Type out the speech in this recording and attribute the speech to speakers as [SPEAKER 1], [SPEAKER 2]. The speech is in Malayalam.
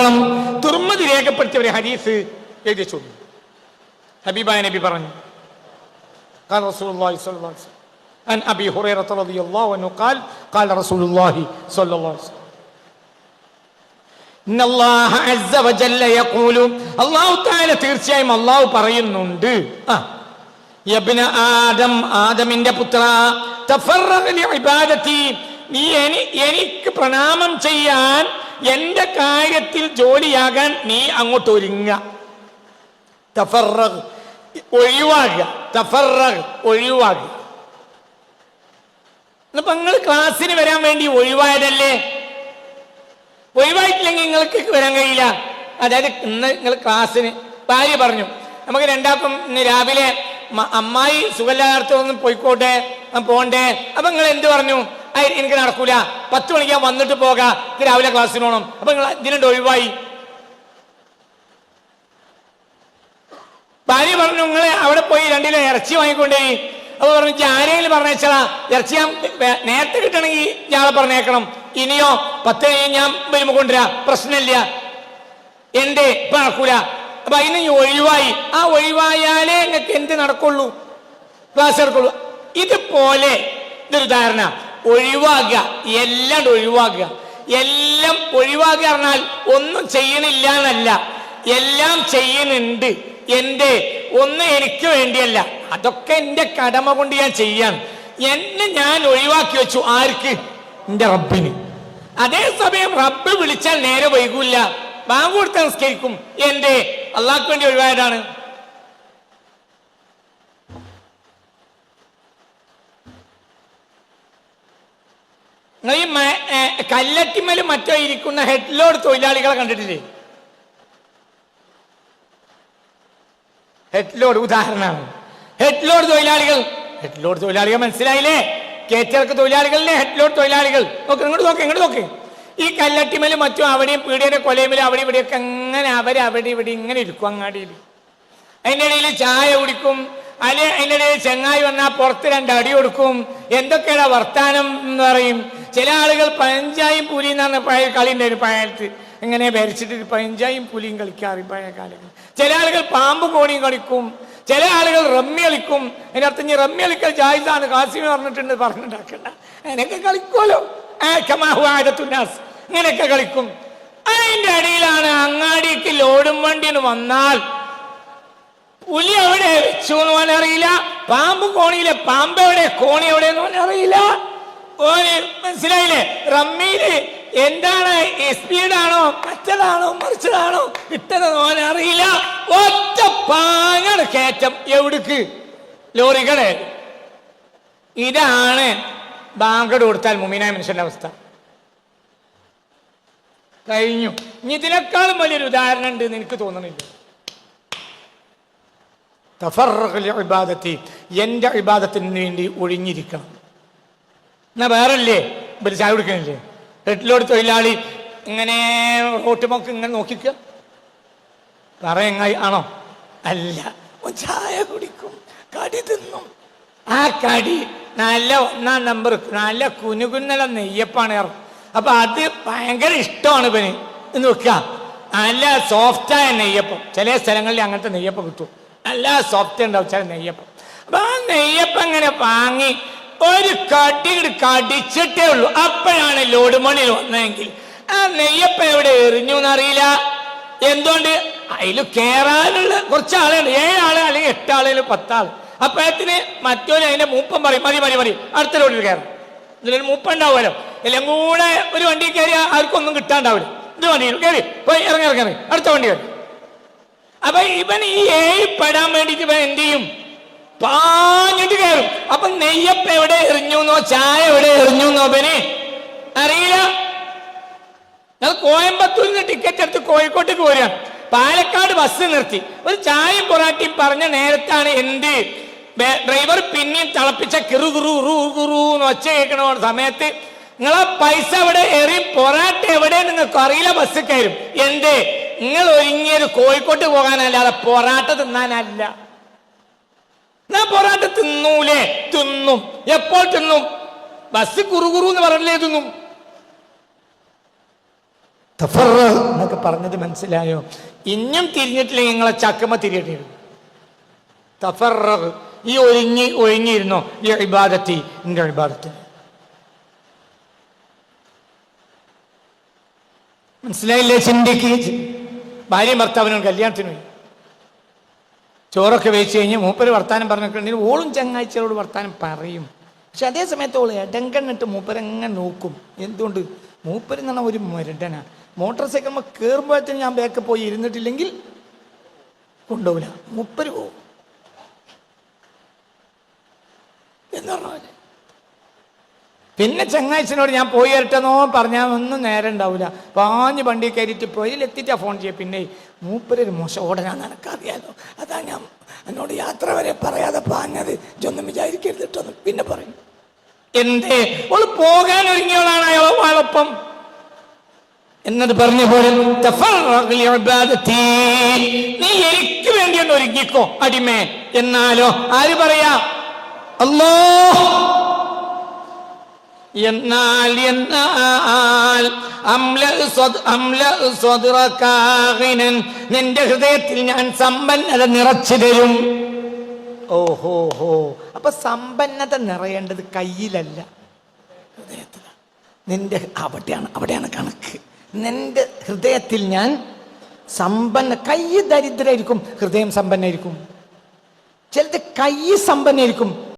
[SPEAKER 1] വർഷത്തോളം തുർമുദി രേഖപ്പെടുത്തിയ ഒരു ഹദീസ് എഴുതി വെച്ചു. ഹബീബായ നബി പറഞ്ഞു, قال رسول الله صلى الله عليه وسلم عن ابي هريره رضي الله عنه قال قال رسول الله صلى الله عليه وسلم ان الله عز وجل يقول الله تعالى തീർച്ചയായും അല്ലാഹു പറയുന്നുണ്ട്, യബ്ന ആദം, ആദമിന്റെ പുത്ര, തഫറഗ ലിഇബാദതി, നീ എനിക്ക് പ്രണാമം ചെയ്യാൻ, എന്റെ കാര്യത്തിൽ ജോലിയാകാൻ നീ അങ്ങോട്ട് ഒരുങ്ങ. തഫറഗ് ഒഴിവാകുക, തഫറഗ് ഒഴിവാകുക. ഇപ്പൊ നിങ്ങൾ ക്ലാസ്സിന് വരാൻ വേണ്ടി ഒഴിവായതല്ലേ? ഒഴിവായിട്ടില്ലെങ്കിൽ നിങ്ങൾക്ക് വരാൻ കഴിയില്ല. അതായത് ഇന്ന് നിങ്ങൾ ക്ലാസ്സിന്, ഭാര്യ പറഞ്ഞു നമുക്ക് രണ്ടാക്കും ഇന്ന് രാവിലെ അമ്മായി സുഖമില്ലാത്തതൊന്നും പോയിക്കോട്ടെ, പോണ്ടേ. അപ്പൊ നിങ്ങൾ എന്ത് പറഞ്ഞു? എനിക്ക് നടക്കൂല, 10 മണിക്ക് ഞാൻ വന്നിട്ട് പോകാം, രാവിലെ ക്ലാസ്സിന് പോകണം. അപ്പൊ നിങ്ങൾ ഇതിനുണ്ട് ഒഴിവായി. ഭാര്യ പറഞ്ഞു നിങ്ങളെ അവിടെ പോയി 2 കിലോ ഇറച്ചി വാങ്ങിക്കൊണ്ടേ. അപ്പൊ പറഞ്ഞു ആരെങ്കിലും പറഞ്ഞേച്ചാ ഇറച്ചി ഞാൻ നേരത്തെ കിട്ടണമെങ്കിൽ ഞാളെ പറഞ്ഞേക്കണം. ഇനിയോ 10 കഴിഞ്ഞ് ഞാൻ വരുമ്പോ കൊണ്ടുവരാ, പ്രശ്നമില്ല. എന്റെ ഇപ്പൊ നടക്കൂല. അപ്പൊ അതിന് ഒഴിവായി. ആ ഒഴിവായാലേ നിങ്ങൾക്ക് എന്ത് നടക്കുള്ളൂ? ക്ലാസ് നടക്കുള്ളൂ. ഇതുപോലെ ഇതൊരു ധാരണ. ഒഴിവാകുക, എല്ലാം ഒഴിവാകുക. എല്ലാം ഒഴിവാകുക പറഞ്ഞാൽ ഒന്നും ചെയ്യണില്ല എന്നല്ല, എല്ലാം ചെയ്യുന്നുണ്ട്. എന്റെ ഒന്നും എനിക്ക് വേണ്ടിയല്ല, അതൊക്കെ എന്റെ കടമ കൊണ്ട് ഞാൻ ചെയ്യാൻ. എന്നെ ഞാൻ ഒഴിവാക്കി വെച്ചു. ആർക്ക്? എന്റെ റബ്ബിന്. അതേസമയം റബ്ബ് വിളിച്ചാൽ നേരെ വൈകൂല്ല, ബാങ്ക് കൊടുത്ത് നിസ്കരിക്കും. എന്റെ അള്ളാഹ്ക്ക് വേണ്ടി ഒഴിവായതാണ്. ഈ കല്ലറ്റിമേലും മറ്റോ ഇരിക്കുന്ന ഹെഡ് ലോഡ് തൊഴിലാളികളെ കണ്ടിട്ടില്ലേ? ഹെഡ് ലോഡ് ഉദാഹരണമാണ്. ഹെഡ് ലോഡ് തൊഴിലാളികൾ, ഹെഡ് ലോഡ് തൊഴിലാളികൾ മനസ്സിലായില്ലേ? കേറ്റിറക്ക് തൊഴിലാളികളിലെ ഹെഡ് ലോഡ് തൊഴിലാളികൾ. ഇങ്ങോട്ട് നോക്ക്. ഈ കല്ലട്ടിമേലും മറ്റും അവിടെയും പീടിയുടെ കൊലയുമേലും അവിടെ ഇവിടെയൊക്കെ അങ്ങനെ അവിടെ ഇവിടെ ഇങ്ങനെ ഇരിക്കും അങ്ങാടിയിൽ. അതിൻ്റെ ഇടയിൽ ചായ കുടിക്കും, അല്ലെ അതിൻ്റെ ഇടയിൽ ചെങ്ങായി വന്നാൽ പുറത്ത് 2 അടി കൊടുക്കും. എന്തൊക്കെയാണ് വർത്താനം എന്ന് പറയും. ചില ആളുകൾ പഴഞ്ചായും പുലിയും എന്ന് പറഞ്ഞ പഴയ കളി ഉണ്ടായിരുന്നു പഴയത്ത്. ഇങ്ങനെ ഭരിച്ചിട്ട് പഴഞ്ചായും പുലിയും കളിക്കാറ് പഴയ കാലങ്ങൾ. ചില ആളുകൾ പാമ്പ് കോണിയും കളിക്കും, ചില ആളുകൾ റമ്മി കളിക്കും. അതിൻ്റെ അർത്ഥം ഇനി റമ്മി കളിക്കൽ ജായിസാണ്, കാസിമി പറഞ്ഞിട്ടുണ്ടാക്കണ്ട. അങ്ങനെയൊക്കെ കളിക്കുമല്ലോ, ഇങ്ങനെയൊക്കെ കളിക്കും. അതിൻ്റെ ഇടയിലാണ് അങ്ങാടിക്ക് ലോഡും വണ്ടിന് വന്നാൽ പുലി എവിടെ വെച്ചു എന്ന് പറഞ്ഞാൽ അറിയില്ല, പാമ്പ് കോണിയിലെ പാമ്പ് എവിടെ, കോണി എവിടെയെന്ന് പറഞ്ഞാൽ അറിയില്ല. മനസ്സിലായില്ലേ? റമ്മിയില് എന്താണ് സ്പീഡാണോ മറ്റതാണോ മറിച്ചതാണോ ഇട്ടതെന്ന് പറഞ്ഞാൽ അറിയില്ല. ഒറ്റ പാങ്ങട് കയറ്റം. എവിടേക്ക്? ലോറികളെ. ഇതാണ് ബാങ്കട് കൊടുത്താൽ മുഅ്മിനായ മനുഷ്യന്റെ അവസ്ഥ. കഴിഞ്ഞു. ഇനി ഇതിനേക്കാളും വലിയൊരു ഉദാഹരണം ഉണ്ട് എന്ന് എനിക്ക് തോന്നുന്നില്ല. തഫറഖ ലിഇബാദതി, എന്റെ ഇബാദത്തിന് വേണ്ടി ഒഴിഞ്ഞിരിക്കണം. എന്നാ വേറല്ലേ ഇവര് ചായ കുടിക്കണില്ലേ? ഹെഡിലോട് തൊഴിലാളി ഇങ്ങനെ റോട്ടുമൊക്കെ ഇങ്ങനെ നോക്കിക്കുക. പറയങ്ങായി ആണോ? അല്ല, ചായ കുടിക്കും, കടി തിന്നും. ആ കടി നല്ല 1-ാം നമ്പർ നല്ല കുനുകുന്നല നെയ്യപ്പാണ് ഇറക്കും. അപ്പൊ അത് ഭയങ്കര ഇഷ്ടമാണ് ഇവന് എന്ന് വെക്കുക. നല്ല സോഫ്റ്റായ നെയ്യപ്പം. ചില സ്ഥലങ്ങളിൽ അങ്ങനത്തെ നെയ്യപ്പം കിട്ടും, നല്ല സോഫ്റ്റ് ഉണ്ടാവും ചില നെയ്യപ്പം. അപ്പൊ ആ നെയ്യപ്പം ഇങ്ങനെ വാങ്ങി ഒരു കടിച്ചിട്ടേ ഉള്ളൂ. അപ്പോഴാണ് ലോഡ് മണി വന്നതെങ്കിൽ ആ നെയ്യപ്പം എവിടെ എറിഞ്ഞു എന്നറിയില്ല. എന്തുകൊണ്ട്? അതിൽ കയറാനുള്ള കുറച്ച് ആളുകൾ, 7 ആള് അല്ലെങ്കിൽ 8 ആള് 10 ആള്. അപ്പോഴത്തിന് മറ്റൊരു അതിന്റെ മൂപ്പം പറയും മതി അടുത്ത ലോഡിൽ കയറും. ഇതിലൊരു മൂപ്പം ഉണ്ടാവുമല്ലോ. എല്ലാം കൂടെ ഒരു വണ്ടി കയറി ആർക്കൊന്നും കിട്ടാണ്ടാവില്ല. ഇത് വണ്ടിയിൽ കയറി പോയി ഇറങ്ങി അടുത്ത വണ്ടി കയറി. അപ്പൊ ഇവൻ ഈ 7 പെടാൻ വേണ്ടിട്ട് ഇവൻ എന്ത് ചെയ്യും? പാഞ്ഞിട്ട് കയറും. അപ്പൊ നെയ്യപ്പം എവിടെ എറിഞ്ഞുന്നോ ചായ എവിടെ എറിഞ്ഞുന്നോ അവന് അറിയില്ല. ഞങ്ങൾ കോയമ്പത്തൂരിൽ നിന്ന് ടിക്കറ്റ് എടുത്ത് കോഴിക്കോട്ടേക്ക് പോരുകയാണ്. പാലക്കാട് ബസ് നിർത്തി ഒരു ചായയും പൊറാട്ടയും പറഞ്ഞ നേരത്താണ് എന്ത് ഡ്രൈവർ പിന്നെയും തിളപ്പിച്ച കിറുകുറുന്ന് ഒച്ച കേൾക്കണ സമയത്ത് നിങ്ങളെ പൈസ എവിടെ എറി പൊറാട്ട എവിടെ നിങ്ങൾക്ക് അറിയില്ല. ബസ് കയറും. എന്തേ? നിങ്ങൾ ഒരുങ്ങിയൊരു കോഴിക്കോട്ട് പോകാനല്ലാതെ പൊറാട്ട തിന്നാനല്ല. ഞാൻ പൊറാട്ട തിന്നൂലേ? തിന്നും. എപ്പോൾ തിന്നും? ബസ് കുറുകുറു എന്ന് പറഞ്ഞില്ലേ തിന്നും. തഫറഗ് എന്നൊക്കെ പറഞ്ഞത് മനസ്സിലായോ? ഇനിയും തിരിഞ്ഞിട്ടില്ലെങ്കിൽ നിങ്ങളെ ചക്കമ തിരിയേണ്ടി വരും. തഫറഗ്, ഈ ഒഴിഞ്ഞിരുന്നോ ഈ ഇബാദത്തി, എൻ്റെ ഇബാദത്തിന്. മനസ്സിലായില്ലേ? ചിന്തിക്ക്. ഭാര്യയും ഭർത്താവിനും കല്യാണത്തിന് പോയി, ചോറൊക്കെ വെച്ച് കഴിഞ്ഞ് മൂപ്പര് വർത്താനം പറഞ്ഞിട്ടുണ്ടെങ്കിൽ ഓളും ചങ്ങാഴ്ചയോട് വർത്താനം പറയും. പക്ഷെ അതേ സമയത്ത് ഓള് ഇടങ്കണ്ണിട്ട് മൂപ്പരെങ്ങനെ നോക്കും. എന്തുകൊണ്ട്? മൂപ്പര് എന്ന് പറഞ്ഞാൽ ഒരു മുരടനാണ്. മോട്ടോർ സൈക്കിൾ കയറുമ്പോഴത്തേനും ഞാൻ ബാക്ക് പോയി ഇരുന്നിട്ടില്ലെങ്കിൽ കൊണ്ടുപോകില്ല, മൂപ്പര് പോവും എന്ന് പറഞ്ഞ. പിന്നെ ചങ്ങാഴ്ചനോട് ഞാൻ പോയി വരട്ടെന്നോ പറഞ്ഞാൽ ഒന്നും നേരം ഉണ്ടാവില്ല. പാഞ്ഞ് വണ്ടി കയറിയിട്ട് പോയിലെത്തിയിട്ടാ ഫോൺ ചെയ്യുക. പിന്നെ മൂപ്പരൊരു മോശം ഓടനാ നടക്കാറിയാലോ, അതാ ഞാൻ എന്നോട് യാത്ര വരെ പറയാതെ പാഞ്ഞത്, ഇതൊന്നും വിചാരിക്കരുത് കേട്ടോന്ന് പിന്നെ പറയും. എന്തേ? ഓള് പോകാൻ ഒരുങ്ങിയോളാണ് അയാളൊപ്പം എന്നത് പറഞ്ഞ പോലെ നീ എനിക്ക് വേണ്ടി ഒന്ന് ഒരുങ്ങിക്കോ അടിമേ. എന്നാലോ ആര് പറയാ? അല്ലാഹ്. എന്നാൽ നിന്റെ ഹൃദയത്തിൽ ഞാൻ സമ്പന്നത നിറച്ചു തരും. ഓഹോ ഹോ. അപ്പൊ സമ്പന്നത നിറയേണ്ടത് കയ്യിലല്ല, ഹൃദയത്തിലാണ്. നിന്റെ അവിടെയാണ് കണക്ക്. നിന്റെ ഹൃദയത്തിൽ ഞാൻ കൈ ദരിദ്രമായിരിക്കും, ഹൃദയം സമ്പന്നായിരിക്കും. ചിലത് കൈ സമ്പന്നായിരിക്കും,